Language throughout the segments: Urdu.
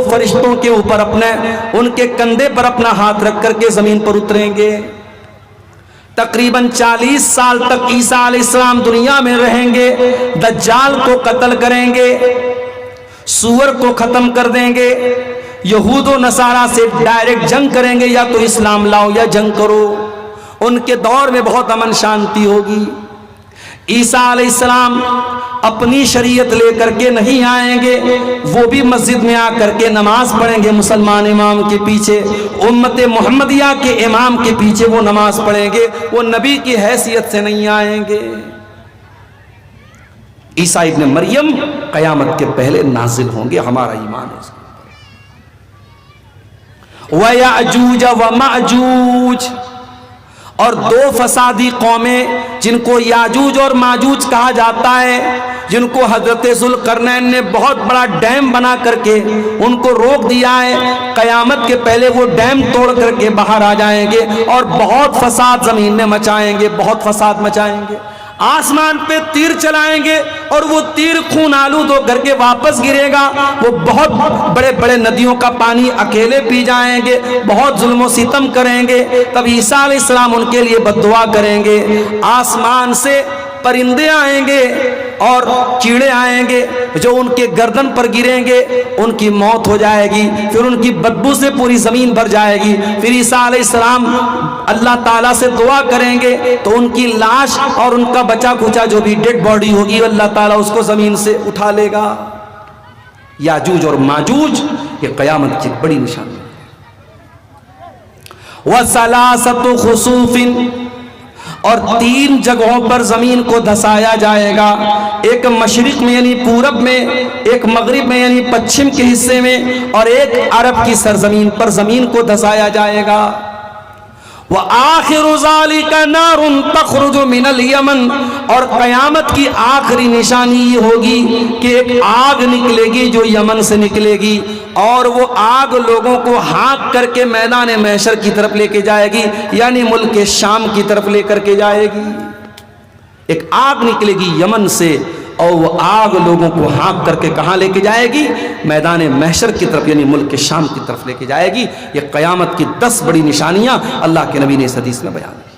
فرشتوں کے اوپر ان کے کندھے پر اپنا ہاتھ رکھ کر کے زمین پر اتریں گے. تقریباً 40 سال تک عیسیٰ علیہ السلام دنیا میں رہیں گے. دجال کو قتل کریں گے, سور کو ختم کر دیں گے, یہود و نصارہ سے ڈائریکٹ جنگ کریں گے, یا تو اسلام لاؤ یا جنگ کرو. ان کے دور میں بہت امن شانتی ہوگی. عیسیٰ علیہ السلام اپنی شریعت لے کر کے نہیں آئیں گے, وہ بھی مسجد میں آ کر کے نماز پڑھیں گے مسلمان امام کے پیچھے, امت محمدیہ کے امام کے پیچھے وہ نماز پڑھیں گے, وہ نبی کی حیثیت سے نہیں آئیں گے. عیسیٰ ابن مریم قیامت کے پہلے نازل ہوں گے, ہمارا ایمان ہے. وَيَأْجُوجَ وَمَأْجُوجَ, اور 2 فسادی قومیں جن کو یاجوج اور ماجوج کہا جاتا ہے, جن کو حضرت ذوالقرنین نے بہت بڑا ڈیم بنا کر کے ان کو روک دیا ہے. قیامت کے پہلے وہ ڈیم توڑ کر کے باہر آ جائیں گے اور بہت فساد زمین میں مچائیں گے, بہت فساد مچائیں گے. آسمان پہ تیر چلائیں گے اور وہ تیر خون آلود ہو کر کے واپس گرے گا. وہ بہت بڑے بڑے ندیوں کا پانی اکیلے پی جائیں گے, بہت ظلم و ستم کریں گے. تب عیسیٰ علیہ السلام ان کے لیے بد دعا کریں گے. آسمان سے پرندے آئیں گے اور کیڑے آئیں گے جو ان کے گردن پر گریں گے, ان کی موت ہو جائے گی. پھر ان کی بدبو سے پوری زمین بھر جائے گی. پھر عیسیٰ علیہ السلام اللہ تعالیٰ سے دعا کریں گے تو ان کی لاش اور ان کا بچا کچا جو بھی ڈیڈ باڈی ہوگی اللہ تعالیٰ اس کو زمین سے اٹھا لے گا. یاجوج اور ماجوج یہ قیامت کی بڑی نشانی ہے. وَثَلَاثَةُ خُسُوفٍ, اور 3 جگہوں پر زمین کو دھسایا جائے گا. ایک مشرق میں یعنی پورب میں, ایک مغرب میں یعنی پچھم کے حصے میں, اور ایک عرب کی سرزمین پر زمین کو دھسایا جائے گا. وَآخِرُ ذَلِكَ نَارٌ تَخْرُجُ مِنَ الْيَمَنِ, اور قیامت کی آخری نشانی یہ ہوگی کہ ایک آگ نکلے گی جو یمن سے نکلے گی, اور وہ آگ لوگوں کو ہانک کر کے میدان محشر کی طرف لے کے جائے گی, یعنی ملک شام کی طرف لے کر کے جائے گی. ایک آگ نکلے گی یمن سے اور وہ آگ لوگوں کو ہانک کر کے کہاں لے کے جائے گی؟ میدان محشر کی طرف, یعنی ملک شام کی طرف لے کے جائے گی. یہ قیامت کی 10 بڑی نشانیاں اللہ کے نبی نے اس حدیث میں بیان کی.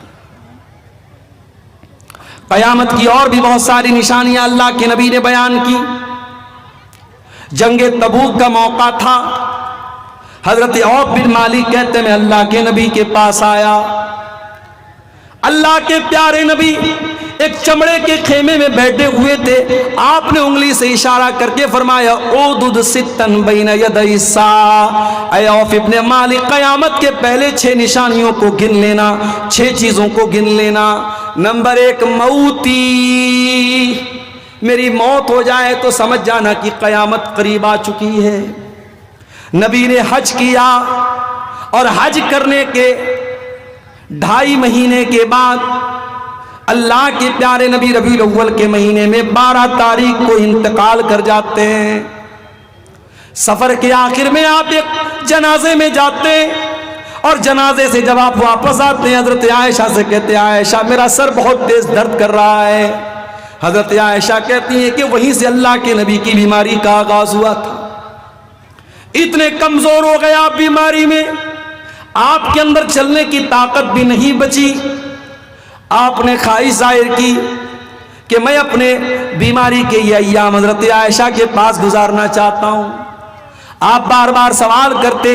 قیامت کی اور بھی بہت ساری نشانیاں اللہ کے نبی نے بیان کی. جنگ تبوک کا موقع تھا. حضرت عوف بن مالک کہتے ہیں میں اللہ کے نبی کے پاس آیا. اللہ کے پیارے نبی ایک چمڑے کے خیمے میں بیٹھے ہوئے تھے. آپ نے انگلی سے اشارہ کر کے فرمایا اودد ستن بین یدی الساعہ, اے عوف ابن مالک قیامت کے پہلے 6 نشانیوں کو گن لینا, 6 چیزوں کو گن لینا. نمبر 1 موتی, میری موت ہو جائے تو سمجھ جانا کہ قیامت قریب آ چکی ہے. نبی نے حج کیا اور حج کرنے کے 2.5 مہینے کے بعد اللہ کے پیارے نبی ربیع الاول کے مہینے میں 12 تاریخ کو انتقال کر جاتے ہیں. سفر کے آخر میں آپ ایک جنازے میں جاتے ہیں اور جنازے سے جب آپ واپس آتے ہیں حضرت عائشہ سے کہتے ہیں عائشہ میرا سر بہت تیز درد کر رہا ہے. حضرت عائشہ کہتی ہیں کہ وہیں سے اللہ کے نبی کی بیماری کا آغاز ہوا تھا. اتنے کمزور ہو گئے آپ بیماری میں, آپ کے اندر چلنے کی طاقت بھی نہیں بچی. آپ نے خواہش ظاہر کی کہ میں اپنے بیماری کے یہ ایام حضرت عائشہ کے پاس گزارنا چاہتا ہوں. آپ بار بار سوال کرتے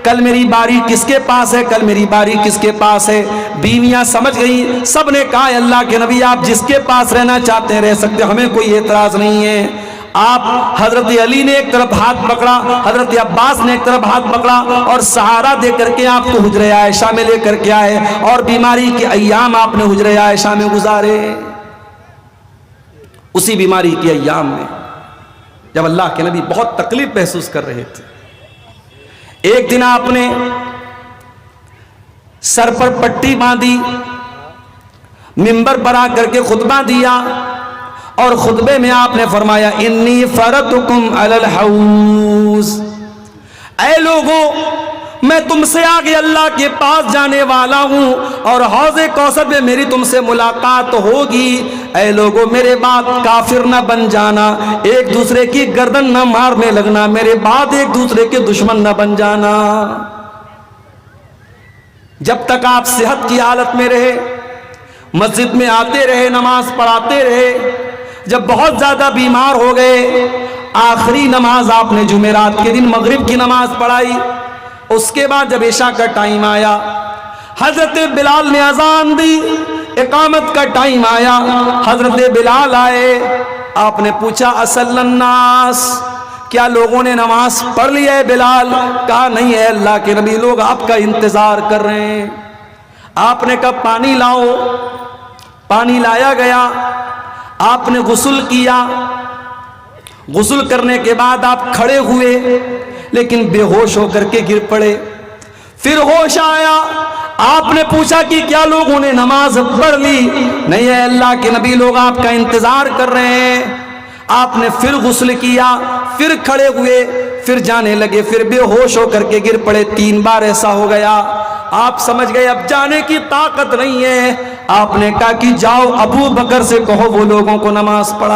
کل میری باری کس کے پاس ہے, کل میری باری کس کے پاس ہے. بیویاں سمجھ گئیں, سب نے کہا اللہ کے نبی آپ جس کے پاس رہنا چاہتے ہیں رہ سکتے, ہمیں کوئی اعتراض نہیں ہے. آپ حضرت علی نے ایک طرف ہاتھ پکڑا, حضرت عباس نے ایک طرف ہاتھ پکڑا اور سہارا دے کر کے آپ کو حجرہ عائشہ میں لے کر کے آئے اور بیماری کے ایام آپ نے حجرہ عائشہ میں گزارے. اسی بیماری کے ایام میں جب اللہ کے نبی بہت تکلیف محسوس کر رہے تھے, ایک دن آپ نے سر پر پٹی باندھی, منبر پر آ کر کے خطبہ دیا اور خطبے میں آپ نے فرمایا انی فرتکم علی الحوض, اے لوگوں میں تم سے آگے اللہ کے پاس جانے والا ہوں اور حوض کوثر میں میری تم سے ملاقات ہوگی. اے لوگوں میرے بعد کافر نہ بن جانا, ایک دوسرے کی گردن نہ مارنے لگنا, میرے بعد ایک دوسرے کے دشمن نہ بن جانا. جب تک آپ صحت کی حالت میں رہے, مسجد میں آتے رہے, نماز پڑھاتے رہے. جب بہت زیادہ بیمار ہو گئے, آخری نماز آپ نے جمعرات کے دن مغرب کی نماز پڑھائی. اس کے بعد جب عشاء کا ٹائم آیا, حضرت بلال نے اذان دی, اقامت کا ٹائم آیا, حضرت بلال آئے. آپ نے پوچھا اصل الناس, کیا لوگوں نے نماز پڑھ لی ہے بلال؟ کہا نہیں ہے اللہ کے نبی, لوگ آپ کا انتظار کر رہے ہیں. آپ نے کہا پانی لاؤ. پانی لایا گیا, آپ نے غسل کیا. غسل کرنے کے بعد آپ کھڑے ہوئے لیکن بے ہوش ہو کر کے گر پڑے. پھر ہوش آیا, آپ نے پوچھا کہ کیا لوگوں نے نماز پڑھ لی؟ نہیں ہے اللہ کے نبی, لوگ آپ کا انتظار کر رہے ہیں. آپ نے پھر غسل کیا, پھر کھڑے ہوئے, پھر جانے لگے, پھر بے ہوش ہو کر کے گر پڑے. 3 بار ایسا ہو گیا. آپ سمجھ گئے اب جانے کی طاقت نہیں ہے. آپ نے کہا کہ جاؤ ابو بکر سے کہو وہ لوگوں کو نماز پڑھائے.